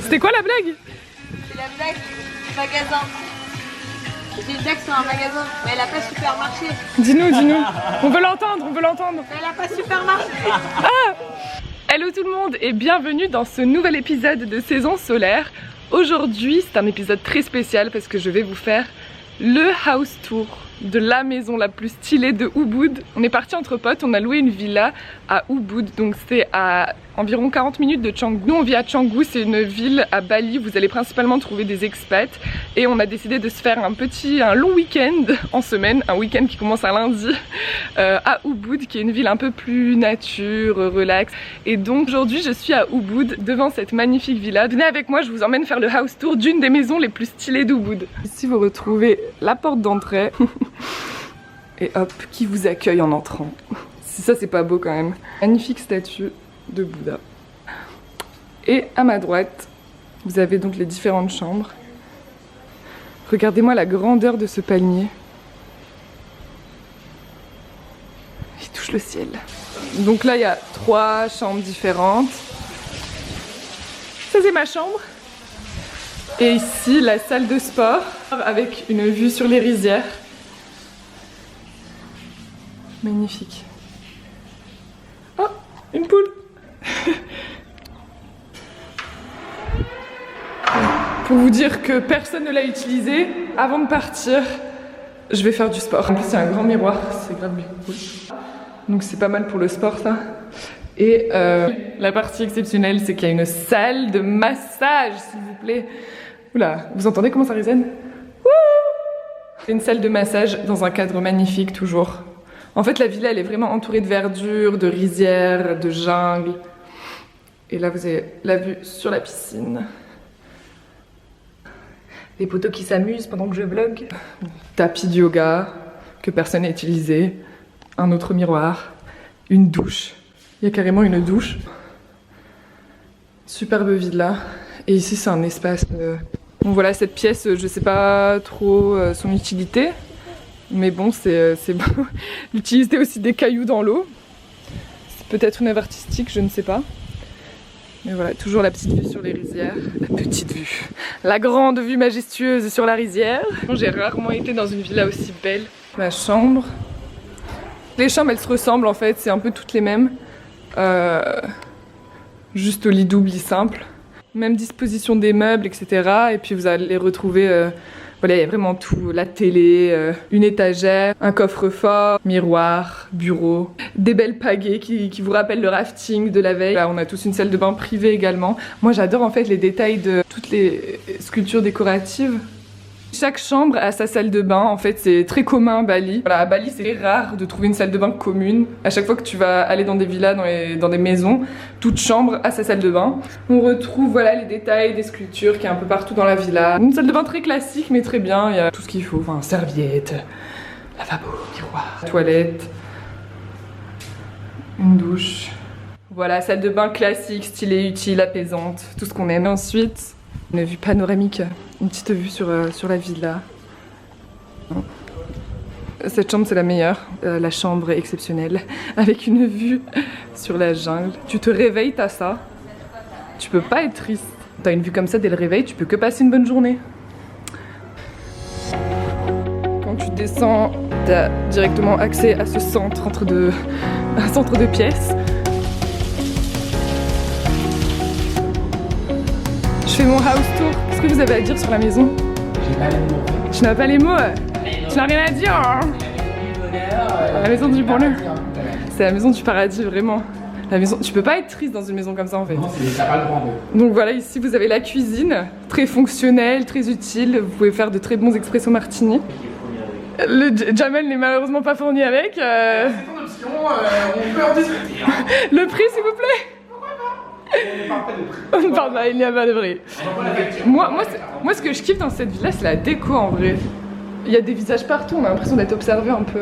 C'était quoi la blague? C'est la blague du magasin. J'ai une blague sur un magasin, mais elle a pas supermarché. Dis-nous, dis-nous. On veut l'entendre, on veut l'entendre. Mais elle a pas supermarché. Ah! Hello tout le monde et bienvenue dans ce nouvel épisode de Saison Solaire. Aujourd'hui, c'est un épisode très spécial parce que je vais vous faire le house tour de la maison la plus stylée de Ubud. On est parti entre potes, on a loué une villa à Ubud, donc c'est à environ 40 minutes de Canggu. Nous on vit à Canggu, c'est une ville à Bali, vous allez principalement trouver des expats et on a décidé de se faire un long week-end en semaine, un week-end qui commence un lundi à Ubud, qui est une ville un peu plus nature, relax. Et donc aujourd'hui je suis à Ubud devant cette magnifique villa. Venez avec moi, je vous emmène faire le house tour d'une des maisons les plus stylées d'Ubud. Ici vous retrouvez la porte d'entrée. Et hop, qui vous accueille en entrant. Si ça c'est pas beau quand même. Magnifique statue de Bouddha. Et à ma droite, vous avez donc les différentes chambres. Regardez-moi la grandeur de ce palmier. Il touche le ciel. Donc là il y a 3 chambres différentes. Ça c'est ma chambre. Et ici la salle de sport avec une vue sur les rizières. Magnifique. Oh, une poule. Pour vous dire que personne ne l'a utilisé, avant de partir, je vais faire du sport. En plus, il y a un grand miroir, c'est grave cool. Donc c'est pas mal pour le sport, ça. Et la partie exceptionnelle, c'est qu'il y a une salle de massage, s'il vous plaît. Oula, vous entendez comment ça résonne? C'est une salle de massage dans un cadre magnifique, toujours. En fait, la villa, elle est vraiment entourée de verdure, de rizières, de jungle. Et là, vous avez la vue sur la piscine. Les poteaux qui s'amusent pendant que je vlog. Tapis de yoga que personne n'a utilisé. Un autre miroir. Une douche. Il y a carrément une douche. Superbe villa. Et ici, c'est un espace... Bon, voilà, cette pièce, je sais pas trop son utilité. Mais bon, c'est bon. L'utilité aussi des cailloux dans l'eau. C'est peut-être une œuvre artistique, je ne sais pas. Mais voilà, toujours la petite vue sur les rizières. La petite vue. La grande vue majestueuse sur la rizière. J'ai rarement été dans une villa aussi belle. Ma chambre. Les chambres, elles se ressemblent en fait, c'est un peu toutes les mêmes. Juste au lit double, lit simple. Même disposition des meubles, etc. Et puis vous allez retrouver... Voilà, il y a vraiment tout, la télé, une étagère, un coffre-fort, miroir, bureau, des belles pagaies qui vous rappellent le rafting de la veille. Là, on a tous une salle de bain privée également. Moi, j'adore en fait les détails de toutes les sculptures décoratives. Chaque chambre a sa salle de bain, en fait c'est très commun à Bali. Voilà, à Bali c'est rare de trouver une salle de bain commune. À chaque fois que tu vas aller dans des villas, dans des maisons, toute chambre a sa salle de bain. On retrouve voilà les détails des sculptures qui est un peu partout dans la villa. Une salle de bain très classique mais très bien, il y a tout ce qu'il faut, enfin serviettes, lavabo, miroir, toilette, une douche. Voilà, salle de bain classique, stylée, utile, apaisante, tout ce qu'on aime. Ensuite, une vue panoramique, une petite vue sur la villa. Cette chambre c'est la meilleure, la chambre est exceptionnelle, avec une vue sur la jungle. Tu te réveilles, t'as ça, tu peux pas être triste. T'as une vue comme ça dès le réveil, tu peux que passer une bonne journée. Quand tu descends, t'as directement accès à ce centre de pièces. Je fais mon house tour. Qu'est-ce que vous avez à dire sur la maison? J'ai pas les mots. Tu n'as pas les mots? Tu n'as rien à dire hein? La maison du bonheur. C'est la maison du paradis, vraiment. La maison... Tu peux pas être triste dans une maison comme ça en fait. Non, t'as pas le droit. Donc voilà, ici vous avez la cuisine, très fonctionnelle, très utile. Vous pouvez faire de très bons expresso martini. Le Jamel n'est malheureusement pas fourni avec. C'est ton option, on peut en discuter. Hein. Le prix s'il vous plaît? On parle pas, il n'y a pas de prix. Moi, ce que je kiffe dans cette villa, c'est la déco en vrai. Il y a des visages partout, on a l'impression d'être observé un peu.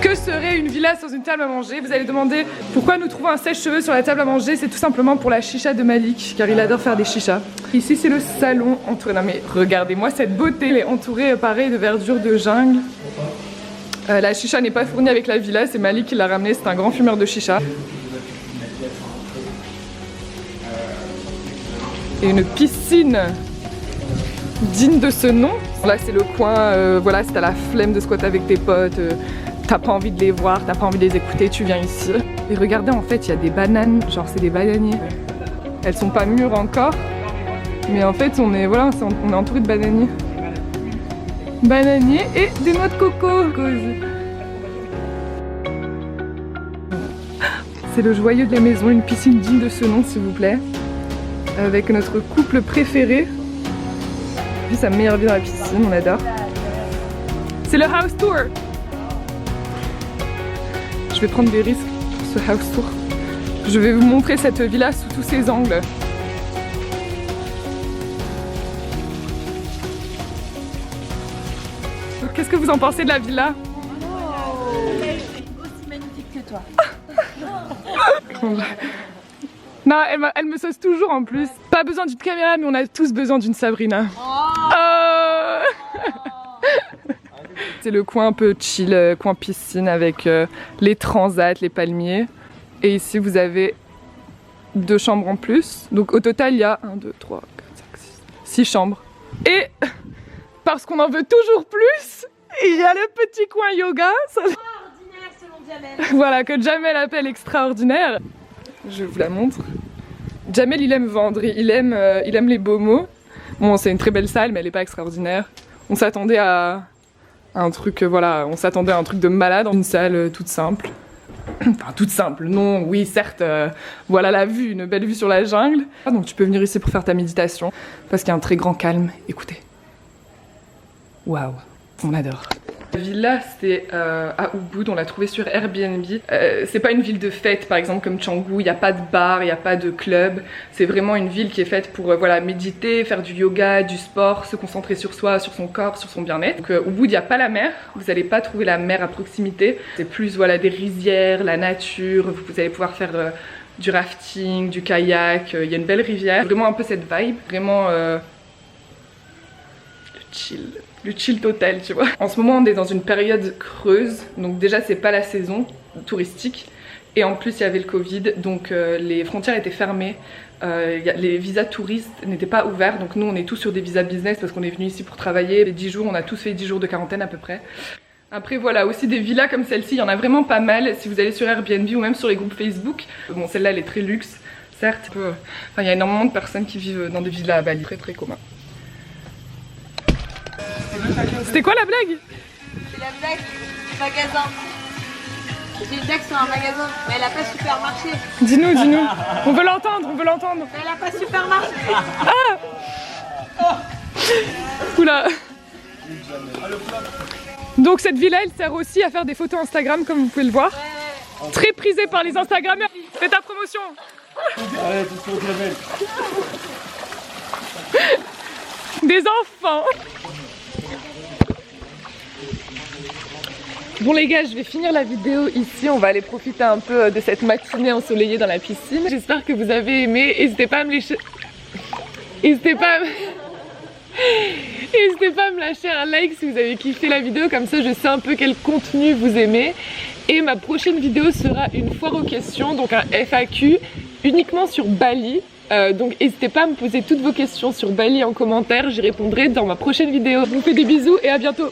Que serait une villa sans une table à manger? Vous allez demander pourquoi nous trouvons un sèche-cheveux sur la table à manger. C'est tout simplement pour la chicha de Malik, car il adore faire des chichas. Ici, c'est le salon entouré. Non mais regardez-moi cette beauté, elle est entourée pareil de verdure de jungle. La chicha n'est pas fournie avec la villa, c'est Malik qui l'a ramené, c'est un grand fumeur de chicha. Et une piscine digne de ce nom. Là c'est le coin, voilà, si t'as la flemme de squatter avec tes potes, t'as pas envie de les voir, t'as pas envie de les écouter, tu viens ici. Et regardez, en fait il y a des bananes, genre c'est des bananiers. Elles sont pas mûres encore, mais en fait on est, voilà, on est entouré de bananiers. Bananiers et des noix de coco. C'est le joyau de la maison, une piscine digne de ce nom s'il vous plaît. Avec notre couple préféré. Lui, sa meilleure vie dans la piscine, on adore. C'est le house tour. Je vais prendre des risques pour ce house tour. Je vais vous montrer cette villa sous tous ses angles. Qu'est-ce que vous en pensez de la villa? Elle est aussi magnifique que toi. Non, elle me sauce toujours en plus. Pas besoin d'une caméra, mais on a tous besoin d'une Sabrina. Oh. C'est le coin un peu chill, coin piscine avec les transats, les palmiers. Et ici vous avez 2 chambres en plus. Donc au total il y a 1, 2, 3, 4, 5, 6 chambres. Et parce qu'on en veut toujours plus, il y a le petit coin yoga. Extraordinaire selon Jamel. Voilà, que Jamel appelle extraordinaire. Je vous la montre. Jamel il aime vendre, il aime les beaux mots. Bon, c'est une très belle salle mais elle est pas extraordinaire. On s'attendait à un truc, voilà, on s'attendait à un truc de malade, une salle toute simple. Enfin toute simple, non, oui certes, voilà la vue, une belle vue sur la jungle. Donc tu peux venir ici pour faire ta méditation parce qu'il y a un très grand calme, écoutez. Waouh, on adore. La villa c'est à Ubud, on l'a trouvée sur Airbnb. C'est pas une ville de fête par exemple comme Canggu, il n'y a pas de bar, il n'y a pas de club. C'est vraiment une ville qui est faite pour voilà, méditer, faire du yoga, du sport, se concentrer sur soi, sur son corps, sur son bien-être. Donc Ubud il n'y a pas la mer, vous n'allez pas trouver la mer à proximité. C'est plus voilà, des rizières, la nature, vous allez pouvoir faire du rafting, du kayak, il y a une belle rivière. Vraiment un peu cette vibe, vraiment le chill total, tu vois. En ce moment on est dans une période creuse, donc déjà c'est pas la saison touristique et en plus il y avait le Covid, donc les frontières étaient fermées, les visas touristes n'étaient pas ouverts, donc nous on est tous sur des visas business parce qu'on est venu ici pour travailler. Les 10 jours, on a tous fait 10 jours de quarantaine à peu près. Après voilà, aussi des villas comme celle-ci, il y en a vraiment pas mal si vous allez sur Airbnb ou même sur les groupes Facebook. Bon, celle-là elle est très luxe, certes, enfin, il y a énormément de personnes qui vivent dans des villas à Bali, très très commun. C'était quoi la blague? C'est la blague du magasin. J'ai une blague sur un magasin, mais elle a pas super marché. Dis-nous, dis-nous. On veut l'entendre, on veut l'entendre. Mais elle a pas super marché. Ah! Oula. Donc cette villa elle sert aussi à faire des photos Instagram comme vous pouvez le voir. Très prisée par les Instagrammeurs. Fais ta promotion. Allez, tout ce qu'on révèle. Des enfants. Bon les gars, je vais finir la vidéo ici, on va aller profiter un peu de cette matinée ensoleillée dans la piscine. J'espère que vous avez aimé, n'hésitez pas à me lâcher... N'hésitez pas à me lâcher un like si vous avez kiffé la vidéo, comme ça je sais un peu quel contenu vous aimez. Et ma prochaine vidéo sera une foire aux questions, donc un FAQ uniquement sur Bali. Donc n'hésitez pas à me poser toutes vos questions sur Bali en commentaire, j'y répondrai dans ma prochaine vidéo. Je vous fais des bisous et à bientôt.